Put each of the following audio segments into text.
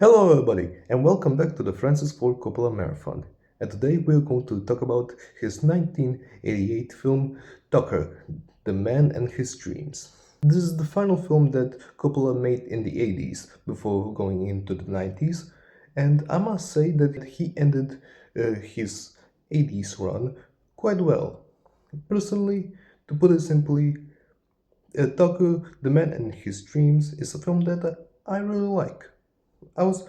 Hello, everybody, and welcome back to the Francis Ford Coppola Marathon. And today we're going to talk about his 1988 film Tucker, The Man and His Dreams. This is the final film that Coppola made in the 80s before going into the 90s, and I must say that he ended his 80s run quite well. Personally, to put it simply, Tucker, The Man and His Dreams is a film that I really like. I was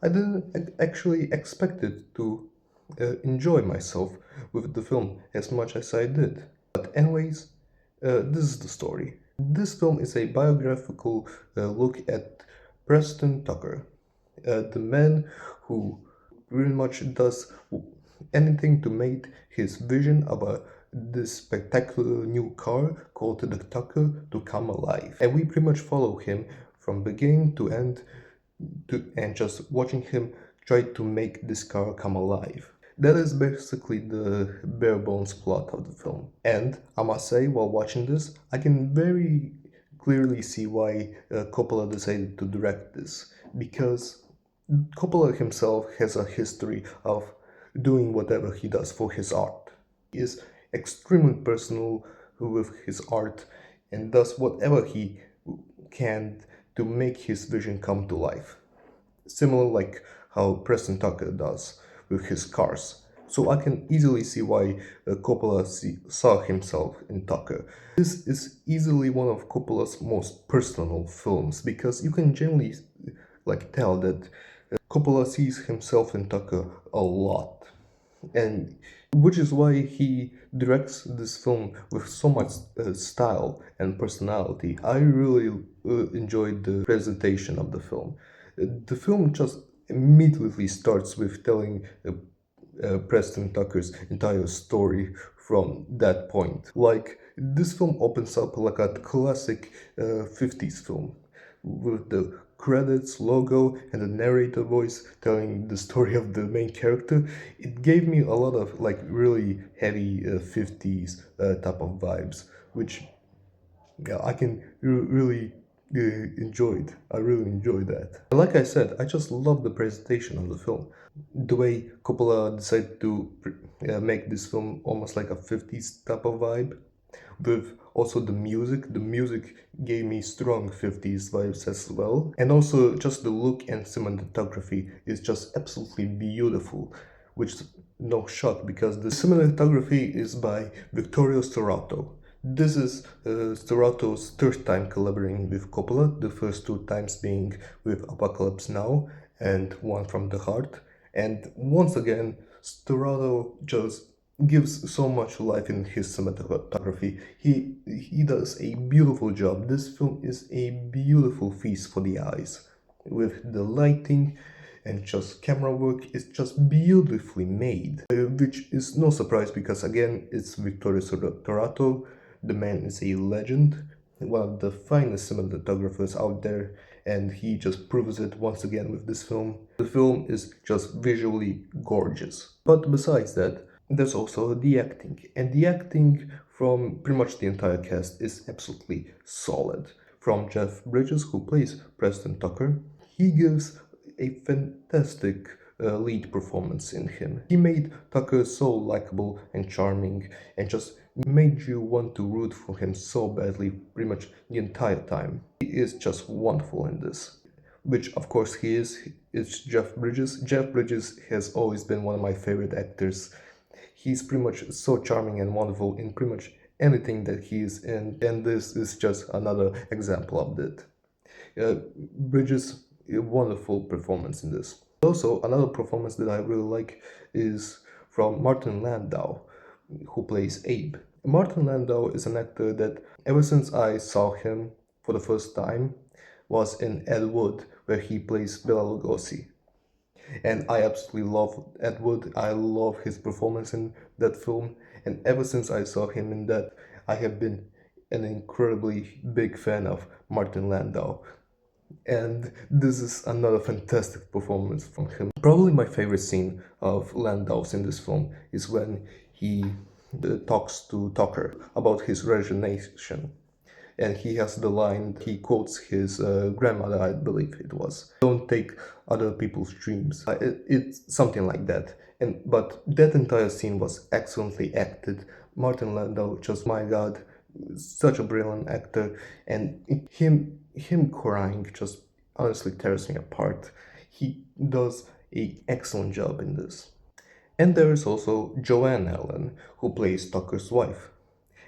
I didn't actually expect it to enjoy myself with the film as much as I did. But anyways, this is the story. This film is a biographical look at Preston Tucker, the man who pretty much does anything to make his vision about this spectacular new car called the Tucker to come alive. And we pretty much follow him from beginning to end and just watching him try to make this car come alive. That is basically the bare bones plot of the film. And I must say, while watching this, I can very clearly see why Coppola decided to direct this. Because Coppola himself has a history of doing whatever he does for his art. He is extremely personal with his art and does whatever he can to make his vision come to life. Similar like how Preston Tucker does with his cars. So I can easily see why Coppola saw himself in Tucker. This is easily one of Coppola's most personal films because you can generally tell that Coppola sees himself in Tucker a lot, and which is why he directs this film with so much style and personality. I really enjoyed the presentation of the film. The film just immediately starts with telling Preston Tucker's entire story from that point. Like, this film opens up like a classic 50s film with the credits, logo, and the narrator voice telling the story of the main character. It gave me a lot of like really heavy 50s type of vibes, which yeah, I can really enjoyed. I really enjoyed that. Like I said, I just love the presentation of the film. The way Coppola decided to make this film almost like a 50s type of vibe, with also the music. The music gave me strong 50s vibes as well. And also just the look and cinematography is just absolutely beautiful, which is no shock because the cinematography is by Vittorio Storato. This is Storato's third time collaborating with Coppola, the first two times being with Apocalypse Now and One from the Heart. And once again, Storato just gives so much life in his cinematography. He does a beautiful job. This film is a beautiful feast for the eyes, with the lighting and just camera work is just beautifully made, which is no surprise because again it's Vittorio Storato. The man is a legend, one of the finest cinematographers out there, and he just proves it once again with this film. The film is just visually gorgeous. But besides that, there's also the acting, and the acting from pretty much the entire cast is absolutely solid. From Jeff Bridges, who plays Preston Tucker, he gives a fantastic lead performance in him. He made Tucker so likable and charming and just made you want to root for him so badly pretty much the entire time. He is just wonderful in this. Which of course he is. It's Jeff Bridges. Jeff Bridges has always been one of my favorite actors. He's pretty much so charming and wonderful in pretty much anything that he is in, and this is just another example of that. Bridges, a wonderful performance in this. Also, another performance that I really like is from Martin Landau, who plays Abe. Martin Landau is an actor that ever since I saw him for the first time was in Ed Wood, where he plays Bela Lugosi. And I absolutely love Ed Wood. I love his performance in that film, and ever since I saw him in that, I have been an incredibly big fan of Martin Landau. And this is another fantastic performance from him. Probably my favorite scene of Landau's in this film is when he talks to Tucker about his resignation. and he has the line, he quotes his grandmother, I believe it was, "Don't take other people's dreams." It's something like that. But that entire scene was excellently acted. Martin Landau, just my God, such a brilliant actor, and him crying just honestly tears me apart. He does an excellent job in this. And there is also Joanne Allen, who plays Tucker's wife,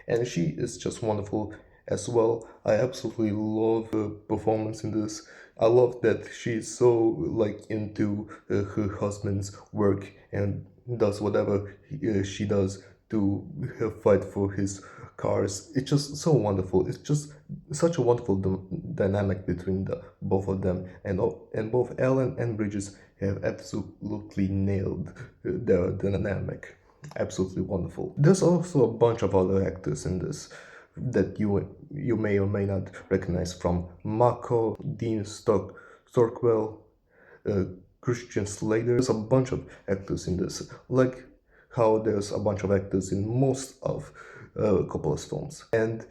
and she is just wonderful as well. I absolutely love her performance in this. I love that she's so like into her husband's work and does whatever she does to fight for his cars. It's just so wonderful. It's just such a wonderful dynamic between the both of them, and both Ellen and Bridges have absolutely nailed their dynamic. Absolutely wonderful. There's also a bunch of other actors in this that you may or may not recognize, from Mako, Dean Stockwell, uh, Christian Slater. There's a bunch of actors in this, like how there's a bunch of actors in most of Coppola's films, and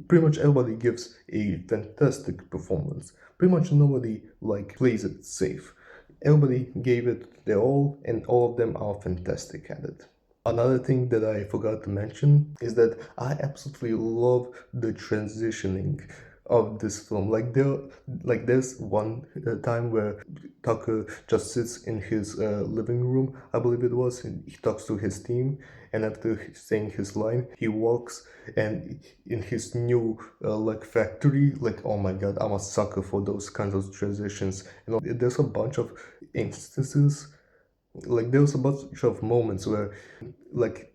pretty much everybody gives a fantastic performance. Pretty much nobody like plays it safe. Everybody gave it their all, and all of them are fantastic at it. Another thing that I forgot to mention is that I absolutely love the transitioning of this film. There's one time where Tucker just sits in his living room, I believe it was, and he talks to his team. And after saying his line, he walks, and in his new factory, oh my God, I'm a sucker for those kinds of transitions. There's a bunch of instances, there was a bunch of moments where like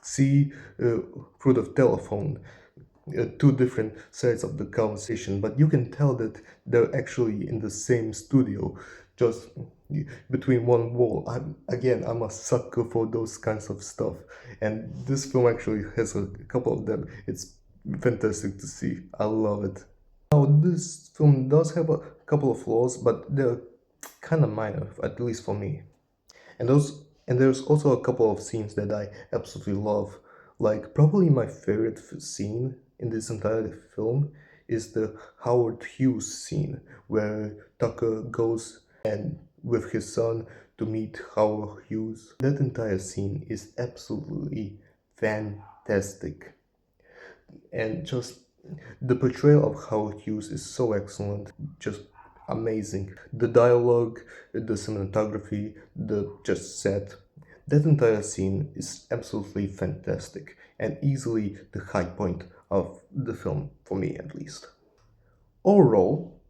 see through the telephone two different sides of the conversation, but you can tell that they're actually in the same studio, just between one wall. I'm a sucker for those kinds of stuff, and this film actually has a couple of them. It's fantastic to see. I love it. Now, this film does have a couple of flaws, but they're kind of minor, at least for me. And there's also a couple of scenes that I absolutely love. Like, probably my favorite scene in this entire film is the Howard Hughes scene, where Tucker goes and with his son to meet Howard Hughes. That entire scene is absolutely fantastic, and just the portrayal of Howard Hughes is so excellent, just amazing. The dialogue, the cinematography, the just set, that entire scene is absolutely fantastic and easily the high point of the film, for me at least. Overall,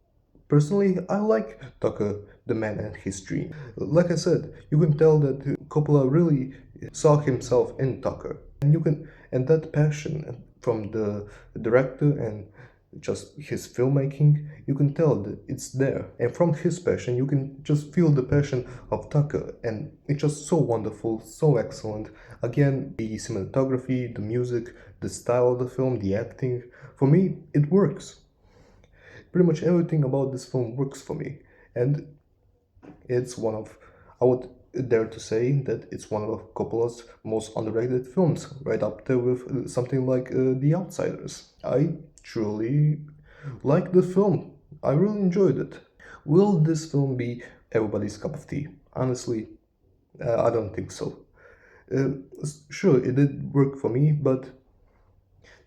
personally, I like Tucker, the Man and His Dream. Like I said, you can tell that Coppola really saw himself in Tucker, and that passion from the director and just his filmmaking, you can tell that it's there. And from his passion, you can just feel the passion of Tucker, and it's just so wonderful, so excellent. Again, the cinematography, the music, the style of the film, the acting, for me, it works. Pretty much everything about this film works for me, and it's one of, I would dare to say that it's one of Coppola's most underrated films, right up there with something like The Outsiders. I truly like the film. I really enjoyed it. Will this film be everybody's cup of tea? Honestly, I don't think so. Sure, it did work for me, but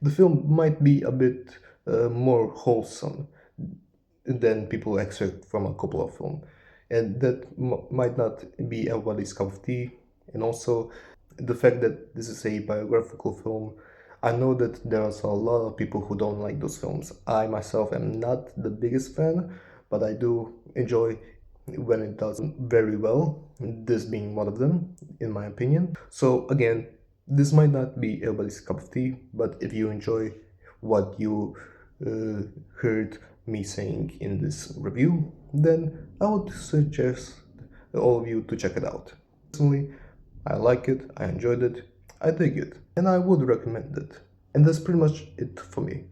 the film might be a bit more wholesome than people expect from a Coppola film, and that might not be everybody's cup of tea. And also, the fact that this is a biographical film, I know that there's a lot of people who don't like those films. I myself am not the biggest fan, but I do enjoy when it does very well, this being one of them, in my opinion. So again, this might not be everybody's cup of tea, but if you enjoy what you heard me saying in this review, then I would suggest all of you to check it out. Personally, I like it, I enjoyed it, I dig it, and I would recommend it. And that's pretty much it for me.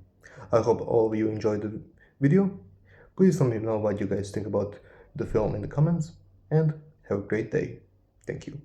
I hope all of you enjoyed the video. Please let me know what you guys think about the film in the comments, and have a great day. Thank you.